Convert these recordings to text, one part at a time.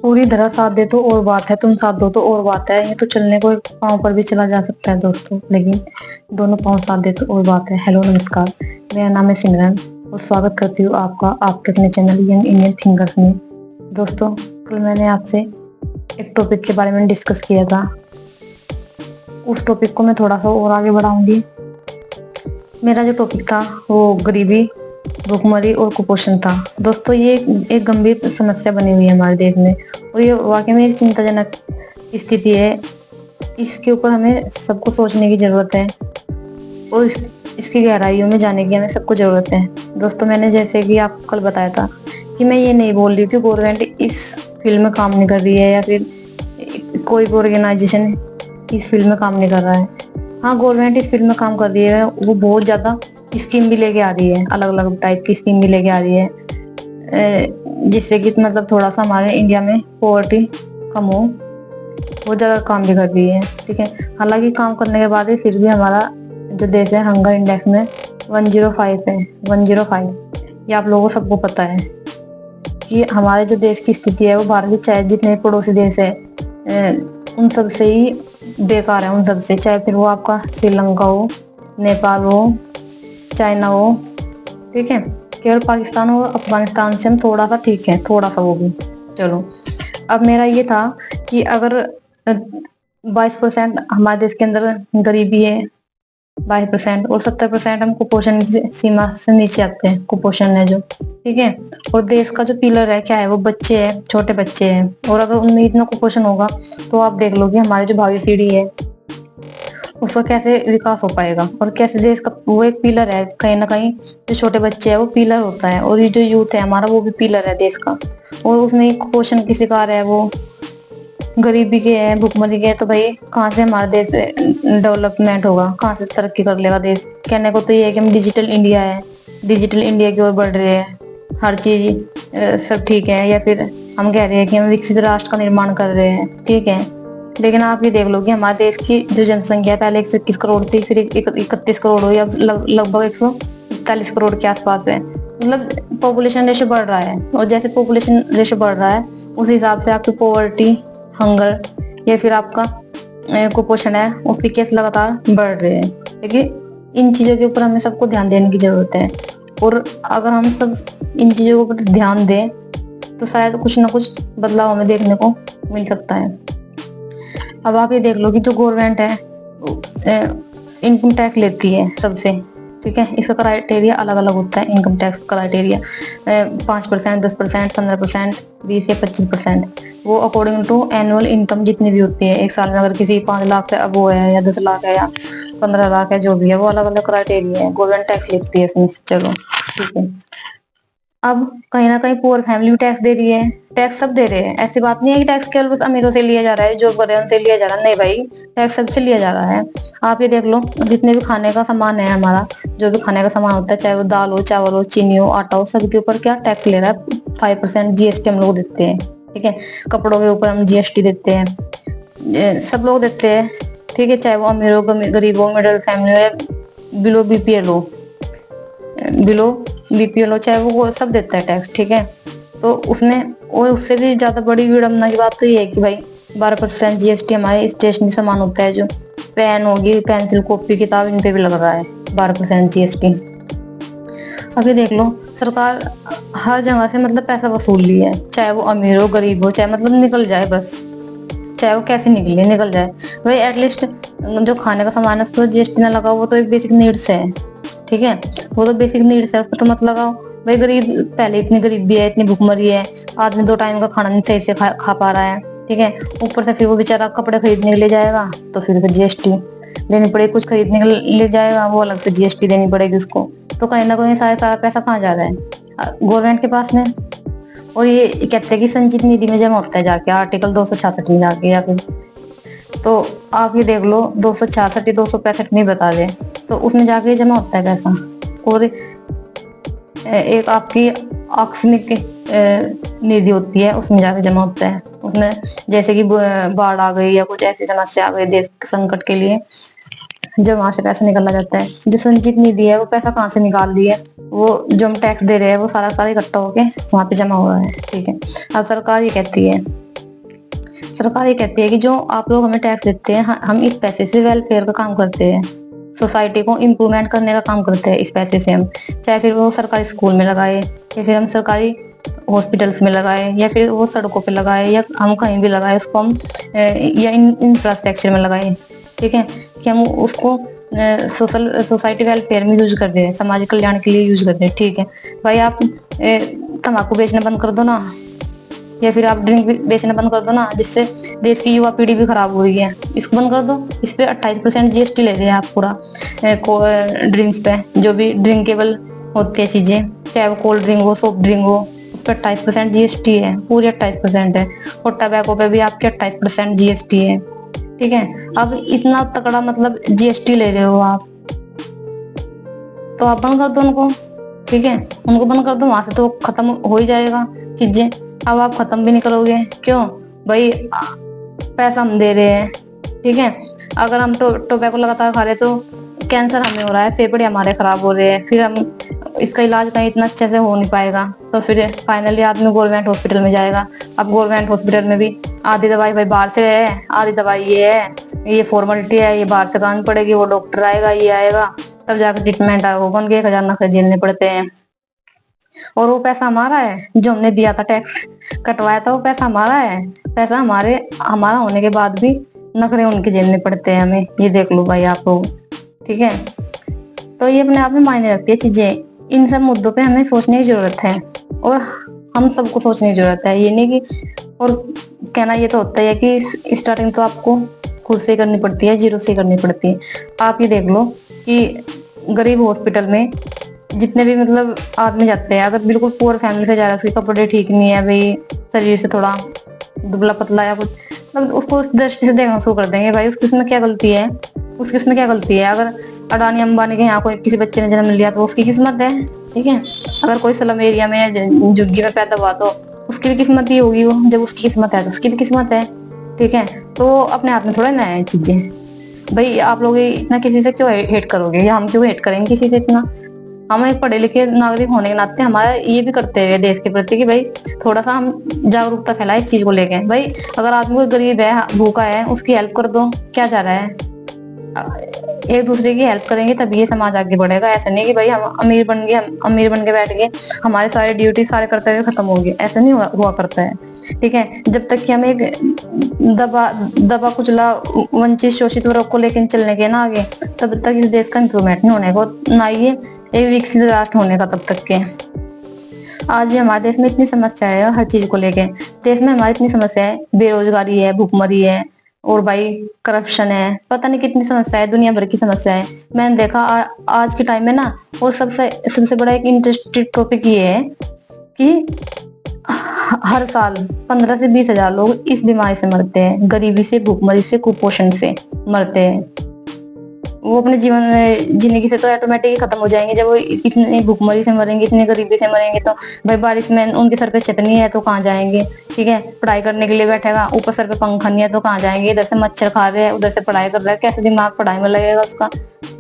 पूरी तरह साथ दे तो और बात है, तुम साथ दो तो और बात है। ये तो चलने को एक पाँव पर भी चला जा सकता है दोस्तों, लेकिन दोनों पाँव साथ दे तो और बात है। हेलो नमस्कार, मेरा नाम है सिमरन और स्वागत करती हूँ आपका आपके अपने चैनल यंग इंडियन थिंकर्स में। दोस्तों, कल मैंने आपसे एक टॉपिक के बारे में डिस्कस किया था। उस टॉपिक को मैं थोड़ा सा और आगे बढ़ाऊंगी। मेरा जो टॉपिक था वो गरीबी, भुखमरी और कुपोषण था। दोस्तों, ये एक गंभीर समस्या बनी हुई है हमारे देश में और ये वाकई में एक चिंताजनक स्थिति है। इसके ऊपर हमें सबको सोचने की जरूरत है और इसकी गहराइयों में जाने की हमें सबको जरूरत है। दोस्तों, मैंने जैसे कि आपको कल बताया था कि मैं ये नहीं बोल रही कि गवर्नमेंट इस फील्ड में काम नहीं कर रही है या फिर कोई भी ऑर्गेनाइजेशन इस फील्ड में काम नहीं कर रहा है। हाँ, गवर्नमेंट इस फील्ड में काम कर रही है, वो बहुत ज्यादा स्कीम भी लेके आ रही है, अलग अलग टाइप की स्कीम भी लेके आ रही है, जिससे कि मतलब थोड़ा सा हमारे इंडिया में पॉवर्टी कम हो। बहुत ज्यादा काम भी कर रही है, ठीक है। हालांकि काम करने के बाद भी फिर भी हमारा जो देश है हंगर इंडेक्स में 105 है। 105 ये आप लोगों को सबको पता है कि हमारे जो देश की स्थिति है वो भारत के चाहे जितने पड़ोसी देश है उन सब से ही बेकार है। उन सब से, चाहे फिर वो आपका श्रीलंका हो, नेपाल हो, चाइना हो, ठीक है। केवल पाकिस्तान और अफगानिस्तान से हम थोड़ा सा ठीक है, थोड़ा सा वो भी चलो। अब मेरा ये था कि अगर 22% हमारे देश के अंदर गरीबी है, 22% और 70% हम कुपोषण की सीमा से नीचे आते हैं, कुपोषण है जो, ठीक है। और देश का जो पिलर है क्या है, वो बच्चे हैं, छोटे बच्चे हैं। और अगर उनमें इतना कुपोषण होगा तो आप देख लो कि हमारी जो भावी पीढ़ी है उसका कैसे विकास हो पाएगा और कैसे देश का, वो एक पिलर है कहीं ना कहीं। जो छोटे बच्चे हैं वो पिलर होता है और ये जो यूथ है हमारा वो भी पिलर है देश का। और उसमें कुपोषण की शिकार है, वो गरीबी के है, भुखमरी के है, तो भाई कहाँ से हमारा देश डेवलपमेंट होगा, कहाँ से तरक्की कर लेगा देश। कहने को तो ये है कि हम डिजिटल इंडिया है, डिजिटल इंडिया की ओर बढ़ रहे हैं, हर चीज सब ठीक है, या फिर हम कह रहे हैं कि हम विकसित राष्ट्र का निर्माण कर रहे हैं, ठीक है। लेकिन आप ये देख लो कि हमारे देश की जो जनसंख्या पहले 121 करोड़ थी, फिर 31 करोड़ हुई, अब लगभग 141 करोड़ के आसपास है। मतलब पॉपुलेशन रेशो बढ़ रहा है और जैसे पॉपुलेशन रेशो बढ़ रहा है उस हिसाब से आपकी पॉवर्टी, हंगर या फिर आपका कुपोषण है, उसके केस लगातार बढ़ रहे हैं। लेकिन इन चीजों के ऊपर हमें सबको ध्यान देने की जरूरत है और अगर हम सब इन चीजों के ऊपर ध्यान दें तो शायद कुछ ना कुछ बदलाव हमें देखने को मिल सकता है। अब आप ये देख लो कि जो गवर्नमेंट है इनकम टैक्स लेती है सबसे, ठीक है। इसका क्राइटेरिया अलग अलग होता है। इनकम टैक्स क्राइटेरिया 5%, 10%, 15%, 20 या 25%, वो अकॉर्डिंग टू एनुअल इनकम जितनी भी होती है एक साल में। अगर किसी 5 लाख से अब वो है या 10 लाख है या 15 लाख है, जो भी है, वो अलग अलग क्राइटेरिया है, गवर्नमेंट टैक्स लेती है इसमें। चलो ठीक है। अब कहीं ना कहीं पुअर फैमिली भी टैक्स दे रही है, टैक्स सब दे रहे हैं। ऐसी बात नहीं है कि टैक्स केवल बस अमीरों से लिया जा रहा है, जो कर रहे हैं उनसे लिया जा रहा है, नहीं भाई, टैक्स सबसे लिया जा रहा है। आप ये देख लो, जितने भी खाने का सामान है हमारा, जो भी खाने का सामान होता है, चाहे वो दाल हो, चावल हो, चीनी हो, आटा हो, सबके ऊपर क्या टैक्स ले रहा है? 5% जीएसटी हम लोग देते हैं, ठीक है। कपड़ों के ऊपर हम जीएसटी देते हैं, सब लोग देते हैं, ठीक है। चाहे वो अमीर हो, गरीब हो, मिडिल फैमिली हो या बिलो बीपीएल हो, बिलो बीपीएल हो, चाहे वो सब देता है टैक्स, ठीक है। तो उसमें, और उससे भी ज्यादा बड़ी विडम्बना की बात तो ये है कि भाई 12% जीएसटी हमारे स्टेशनरी सामान होता है, जो पेन होगी, पेंसिल, कॉपी, किताब, इन पे भी लग रहा है 12% जीएसटी। अभी देख लो, सरकार हर जगह से मतलब पैसा वसूल ली है, चाहे वो अमीर हो, गरीब हो, चाहे मतलब निकल जाए बस, चाहे वो कैसे निकले, निकल जाए भाई। एटलीस्ट जो खाने का सामान है उस पर जीएसटी ना लगाओ, वो तो एक बेसिक नीड्स है, ठीक है। वो तो बेसिक नीड्स है, उस पर तो मत लगाओ भाई। गरीब पहले इतनी गरीबी है, इतनी भुखमरी है, आदमी 2 टाइम का खाना नहीं सही से खा पा रहा है, ठीक है। ऊपर से फिर वो बेचारा कपड़े खरीदने के लिए जाएगा तो फिर जीएसटी लेनी पड़ेगी, कुछ खरीदने के लिए जाएगा वो अलग से जीएसटी देनी पड़ेगी उसको। तो कहीं ना कहीं सारा पैसा कहाँ जा रहा है? गवर्नमेंट के पास में। और ये कहते हैं कि संचित निधि में जमा होता है जाके, आर्टिकल 266 में जाके, या फिर तो आप ये देख लो 266 या 265 नहीं बता रहे, तो उसमें जाके जमा होता है पैसा। और एक आपकी आकस्मिक निधि होती है, उसमें जाके जमा होता है। उसमें जैसे कि बाढ़ आ गई या कुछ ऐसी समस्या आ गई देश के संकट के लिए, जो वहां से पैसा निकाला जाता है। जो संचित निधि है वो पैसा कहाँ से निकाल रही है, वो जो हम टैक्स दे रहे हैं वो सारा सारा इकट्ठा होके वहां पे जमा हुआ है। ठीक है, अब सरकार ये कहती है कि जो आप लोग हमें टैक्स देते हैं, हम इस पैसे से वेलफेयर का काम करते हैं, सोसाइटी को इम्प्रूवमेंट करने का काम करते हैं इस पैसे से हम, चाहे फिर वो सरकारी स्कूल में लगाए या फिर हम सरकारी हॉस्पिटल्स में लगाए या फिर वो सड़कों पे लगाए या हम कहीं भी लगाए उसको हम या इंफ्रास्ट्रक्चर में लगाए। ठीक है, कि हम उसको सोसाइटी वेलफेयर में यूज कर दे रहे हैं, सामाजिक कल्याण के लिए यूज कर रहे हैं। ठीक है भाई, आप तंबाकू बेचना बंद कर दो ना, या फिर आप ड्रिंक बेचना बंद कर दो ना, जिससे देश की युवा पीढ़ी भी खराब हो रही है, इसको बंद कर दो। इस पे 28% जीएसटी ले रहे हैं आप पूरा ड्रिंक्स पे, जो भी ड्रिंकेबल होती है चीजें, चाहे वो कोल्ड ड्रिंक हो, सॉफ्ट ड्रिंक हो, उस पर 28% जीएसटी है, पूरी 28% है। और टबैको पे भी आपके 28% जीएसटी है। ठीक है, अब इतना तगड़ा मतलब जीएसटी ले रहे हो आप, तो आप बंद कर दो उनको। ठीक है, उनको बंद कर दो, वहां से तो खत्म हो ही जाएगा चीजें। अब आप खत्म भी नहीं करोगे, क्यों भाई, पैसा हम दे रहे हैं। ठीक है, अगर हम टोबैको लगातार खा रहे तो कैंसर हमें हो रहा है, फेफड़े हमारे खराब हो रहे हैं, फिर हम इसका इलाज कहीं इतना अच्छे से हो नहीं पाएगा, तो फिर फाइनली आदमी गवर्नमेंट हॉस्पिटल में जाएगा। अब गवर्नमेंट हॉस्पिटल में भी आधी दवाई भाई बाहर से है, आधी दवाई ये है, ये फॉर्मेलिटी है, ये बाहर से करानी पड़ेगी, वो डॉक्टर आएगा, ये आएगा, तब जाकर ट्रीटमेंट होगा। उनके 1000 नखरे झेलने पड़ते हैं, और वो पैसा हमारा है जो हमने दिया था, टैक्स कटवाया था, वो पैसा हमारा है। पैसा हमारा होने के बाद भी नखरे उनके झेलने पड़ते हैं हमें, ये देख लो भाई आप लोग। ठीक है, तो ये अपने आप में मायने रखती है चीजें। इन सब मुद्दों पे हमें सोचने की जरूरत है, और हम सबको सोचने की जरूरत है। ये नहीं कि, और कहना ये तो होता है कि स्टार्टिंग तो आपको खुद से करनी पड़ती है, जीरो से करनी पड़ती है। आप ये देख लो कि गरीब हॉस्पिटल में जितने भी मतलब आदमी जाते हैं, अगर बिल्कुल पुअर फैमिली से जा रहा है, उसके कपड़े ठीक नहीं है भाई, शरीर से थोड़ा दुबला पतला या कुछ, मतलब उसको उस दृष्टि से देखना शुरू कर देंगे भाई उसकी इसमें क्या गलती है, उसकी इसमें क्या गलती है। अगर अडानी अंबानी के यहाँ कोई किसी बच्चे ने जन्म लिया तो उसकी किस्मत है। ठीक है, अगर कोई स्लम एरिया में झुग्गी में पैदा हुआ तो उसकी भी किस्मत ही होगी, वो जब उसकी किस्मत है तो उसकी भी किस्मत है। ठीक है, तो अपने हाथ में थोड़ा ना है चीजें। भाई आप लोग इतना किसी से क्यों हेट करोगे, या हम क्यों हेट करेंगे किसी से इतना। हम एक पढ़े लिखे नागरिक होने के नाते हमारा ये भी करते हैं देश के प्रति कि भाई थोड़ा सा हम जागरूकता फैलाए इस चीज को लेके। भाई अगर आदमी कोई गरीब है, भूखा है, उसकी हेल्प कर दो, क्या जा रहा है। एक दूसरे की हेल्प करेंगे तभी ये समाज आगे बढ़ेगा। ऐसा नहीं कि भाई हम अमीर बन के बैठ गए, हमारे सारे ड्यूटी सारे कर्तव्य खत्म हो गए, ऐसा नहीं हुआ करता है। ठीक है, जब तक कि हम एक दबा कुचला वंचित शोषित वर्ग को लेकर चलने के ना आगे, तब तक इस देश का इम्प्रूवमेंट नहीं होने का, ना ये एक विकसित राष्ट्र होने का तब तक के। आज भी हमारे देश में इतनी समस्या है हर चीज को लेके, देश में हमारी इतनी समस्या है, बेरोजगारी है, भूखमरी है, और भाई करप्शन है, पता नहीं कितनी समस्या है, दुनिया भर की समस्या है। मैंने देखा आज के टाइम में ना, और सबसे बड़ा एक इंटरेस्टेड टॉपिक ये है कि हर साल 15 से 20 हजार लोग इस बीमारी से मरते हैं, गरीबी से, भूखमरी से, कुपोषण से मरते हैं। वो अपने जीवन जिंदगी से तो ऑटोमेटिक खत्म हो जाएंगे जब वो इतनी भूखमरी से मरेंगे, इतनी गरीबी से मरेंगे। तो भाई बारिश में उनके सर पे छत नहीं है तो कहाँ जाएंगे। ठीक है, पढ़ाई करने के लिए बैठेगा, ऊपर सर पे पंखा नहीं है तो कहाँ जाएंगे। इधर से मच्छर खा रहे हैं, उधर से पढ़ाई कर रहा है, कैसे दिमाग पढ़ाई में लगेगा उसका।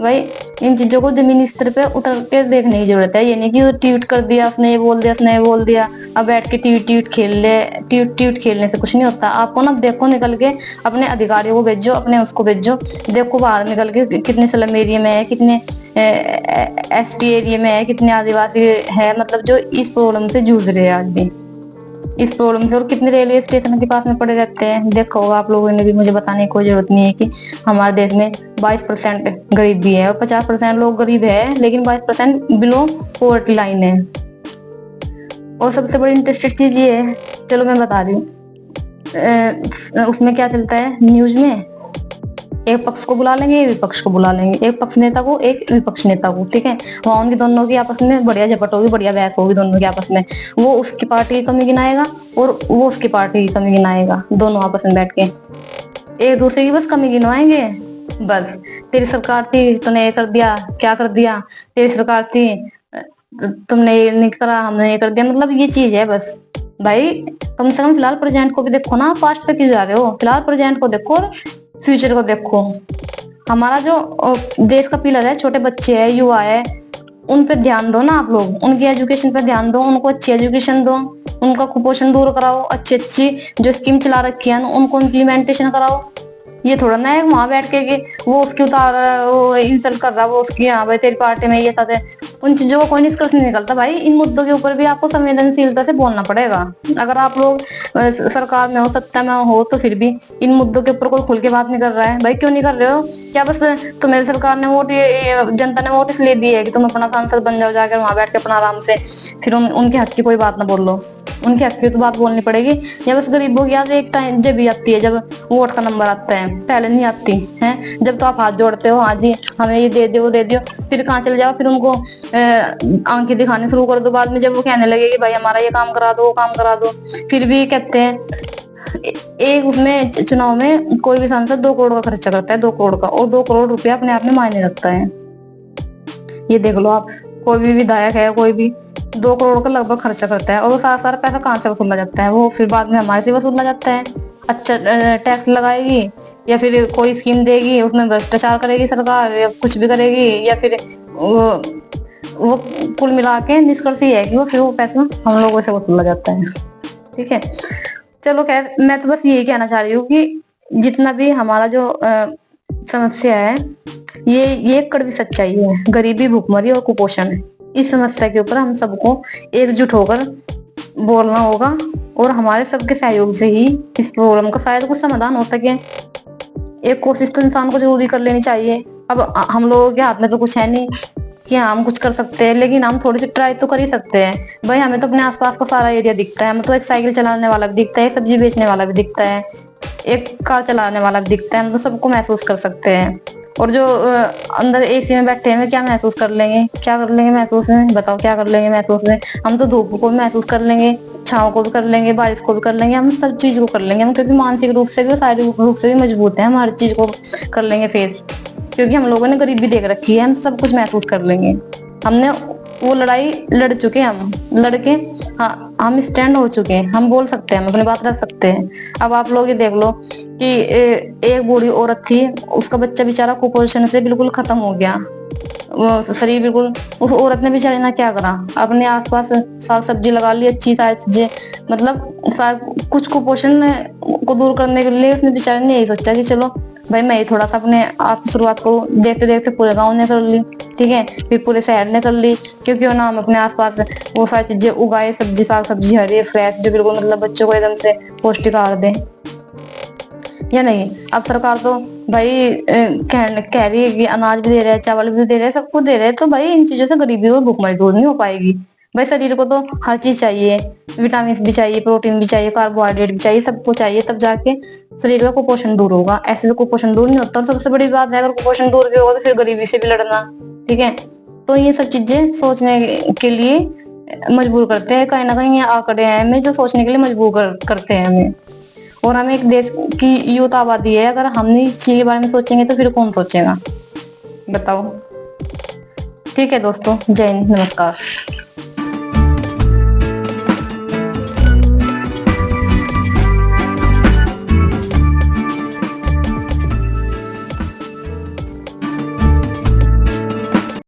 भाई इन चीजों को जमीनी स्तर पे उतर के देखने की जरूरत है। ये नहीं कि ट्वीट कर दिया उसने, ये बोल दिया उसने, ये बोल दिया, अब बैठ के ट्वीट खेलने से कुछ नहीं होता। आपको ना देखो, निकल के अपने अधिकारियों को भेजो, अपने उसको भेजो, देखो बाहर निकल के कितने स्लम एरिया में है, कितने एसटी एरिया में है, कितने आदिवासी है, मतलब जो इस प्रॉब्लम से जूझ रहे हैं आज भी, इस प्रॉब्लम से। और कितने रेलवे स्टेशन के पास में पड़े रहते हैं। देखो होगा आप लोगों ने भी, मुझे बताने की कोई जरूरत नहीं है कि हमारे देश में 22% गरीबी है, और 50% लोग गरीब है, लेकिन 22% बिलो पॉवर्टी लाइन है। और सबसे बड़ी इंटरेस्टेड चीज ये है, चलो मैं बता रही हूँ, उसमें क्या चलता है न्यूज में, एक पक्ष को बुला लेंगे, एक विपक्ष को बुला लेंगे, एक पक्ष नेता को, एक विपक्ष नेता को। ठीक है, वहां उनकी दोनों की आपस में बढ़िया झपट होगी, बढ़िया बहस होगी दोनों की आपस में। वो उसकी पार्टी की कमी गिनाएगा और वो उसकी पार्टी की कमी गिनाएगा, दोनों आपस में बैठ के एक दूसरे की बस कमी गिनवाएंगे। बस तेरी सरकार थी, तूने ये कर दिया, क्या कर दिया, तेरी सरकार थी, तुमने ये नहीं करा, हमने ये कर दिया, मतलब ये चीज है बस। भाई कम से कम फिलहाल प्रेजेंट को भी देखो ना, पास्ट पे क्यों जा रहे हो, फिलहाल प्रेजेंट को देखो, फ्यूचर को देखो। हमारा जो देश का पिलर है, छोटे बच्चे है, युवा है, उन पे ध्यान दो ना आप लोग, उनकी एजुकेशन पे ध्यान दो, उनको अच्छी एजुकेशन दो, उनका कुपोषण दूर कराओ, अच्छी अच्छी जो स्कीम चला रखी है उनको इम्प्लीमेंटेशन कराओ। ये थोड़ा ना है वहां बैठ के कि वो उसकी उतार वो इंसल्ट कर रहा, वो उसकी, हाँ भाई तेरी पार्टी में ये था। उन चीजों का कोई निष्कर्ष नहीं निकलता भाई। इन मुद्दों के ऊपर भी आपको संवेदनशीलता से बोलना पड़ेगा। अगर आप लोग सरकार में हो, सत्ता में हो, तो फिर भी इन मुद्दों के ऊपर कोई खुल के बात नहीं कर रहा है। भाई क्यों नहीं कर रहे हो? क्या बस तुम्हें सरकार ने वोट, ये जनता ने वोट इसलिए दी है कि तुम अपना सांसद बन जाओ, जाकर वहां बैठ के अपना आराम से फिर उनके हक की कोई बात ना बोल लो? उनके हक की तो बात बोलनी पड़ेगी। या बस गरीबों की याद एक टाइम जब भी आती है, जब वोट का नंबर आता है, पहले नहीं आती है। जब तो आप हाथ जोड़ते हो, हाँ जी हमें ये दे दो, वो दे दियो, फिर कहाँ चले जाओ, फिर उनको आंखें दिखाने शुरू कर दो। बाद में जब वो कहने लगे कि भाई हमारा ये काम करा दो, वो काम करा दो, फिर भी कहते हैं। एक उसमें चुनाव में कोई भी सांसद 2 करोड़ का खर्चा करता है, 2 करोड़ का, और 2 करोड़ रुपया अपने आप में मायने रखता है। ये देख लो आप, कोई भी विधायक है, कोई भी 2 करोड़ का लगभग खर्चा करता है, और वो सारा पैसा कहाँ से वसूला जाता है? वो फिर बाद में हमारे से वसूला जाता है। अच्छा टैक्स लगाएगी, या फिर कोई स्कीम देगी, उसमें भ्रष्टाचार करेगी सरकार, या कुछ भी करेगी, या फिर वो कुल मिला के निष्कर्ष ये है कि वो फिर वो पैसा हम लोगों से वसूला जाता है। ठीक है, चलो खैर, मैं तो बस यही कहना चाह रही हूँ कि जितना भी हमारा जो समस्या है, ये कड़वी सच्चाई है। गरीबी, भुखमरी और कुपोषण है। इस समस्या के ऊपर हम सबको एकजुट होकर बोलना होगा, और हमारे सबके सहयोग से ही इस प्रॉब्लम का शायद कुछ समाधान हो सके। एक कोशिश तो इंसान को जरूरी कर लेनी चाहिए। अब हम लोगों के हाथ में तो कुछ है नहीं कि हम कुछ कर सकते हैं, लेकिन हम थोड़ी सी ट्राई तो कर ही सकते हैं। भाई हमें तो अपने आसपास का सारा एरिया दिखता है, हमें तो एक साइकिल चलाने वाला भी दिखता है, एक सब्जी बेचने वाला भी दिखता है, एक कार चलाने वाला भी दिखता है। हम तो सबको महसूस कर सकते हैं। और जो अंदर एसी में बैठे हैं, क्या महसूस कर लेंगे? क्या कर लेंगे महसूस में? बताओ क्या कर लेंगे महसूस में? हम तो धूप को भी महसूस कर लेंगे, छाव को भी कर लेंगे, बारिश को भी कर लेंगे, हम सब चीज को कर लेंगे हम, क्योंकि मानसिक रूप से भी और शारीरिक रूप से भी मजबूत है। हम हर चीज को कर लेंगे फेस, क्योंकि हम लोगों ने गरीबी देख रखी है। हम सब कुछ महसूस कर लेंगे। हमने वो लड़ाई लड़ चुके हैं, हम लड़के, हाँ हम स्टैंड हो चुके हैं। हम बोल सकते हैं, हम अपनी बात रख सकते हैं। अब आप लोग ये देख लो कि एक बूढ़ी औरत थी, उसका बच्चा बेचारा कुपोषण से बिल्कुल खत्म हो गया, वो शरीर बिल्कुल। उस औरत ने बेचारी ना क्या करा, अपने आसपास साग सब्जी लगा ली, अच्छी सारी चीजें, मतलब कुछ कुपोषण को दूर करने के लिए उसने बेचारी ने यही सोचा कि चलो भाई मैं थोड़ा सा अपने आप से शुरुआत करूँ। देखते देखते पूरे गांव ने कर ली, ठीक है, फिर पूरे शहर ने कर ली, क्योंकि ना हम अपने आसपास वो सारी चीजें उगाए, सब्जी, साग सब्जी हरी फ्रेश, जो बिल्कुल मतलब बच्चों को एकदम से पौष्टिक आहार दें, या नहीं? अब सरकार तो भाई कह रही है कि अनाज भी दे रहे हैं, चावल भी दे रहे हैं, सब कुछ दे रहे हैं, तो भाई इन चीजों से गरीबी और भुखमरी दूर नहीं हो पाएगी। भाई शरीर को तो हर चीज चाहिए, विटामिन भी चाहिए, प्रोटीन भी चाहिए, कार्बोहाइड्रेट भी चाहिए, सबको चाहिए, तब जाके शरीर का कुपोषण दूर होगा। ऐसे तो कुपोषण दूर नहीं होता। और सबसे बड़ी बात है, अगर कुपोषण दूर भी होगा तो फिर गरीबी से भी लड़ना, ठीक है। तो ये सब चीजें सोचने के लिए मजबूर करते हैं, कहीं ना कहीं ये आंकड़े हैं हमें जो सोचने के लिए मजबूर करते हैं हमें। और हम एक देश की यूथ आबादी है, अगर हम नहीं इस चीज के बारे में सोचेंगे तो फिर कौन सोचेगा? बताओ। ठीक है दोस्तों, जय हिंद, नमस्कार।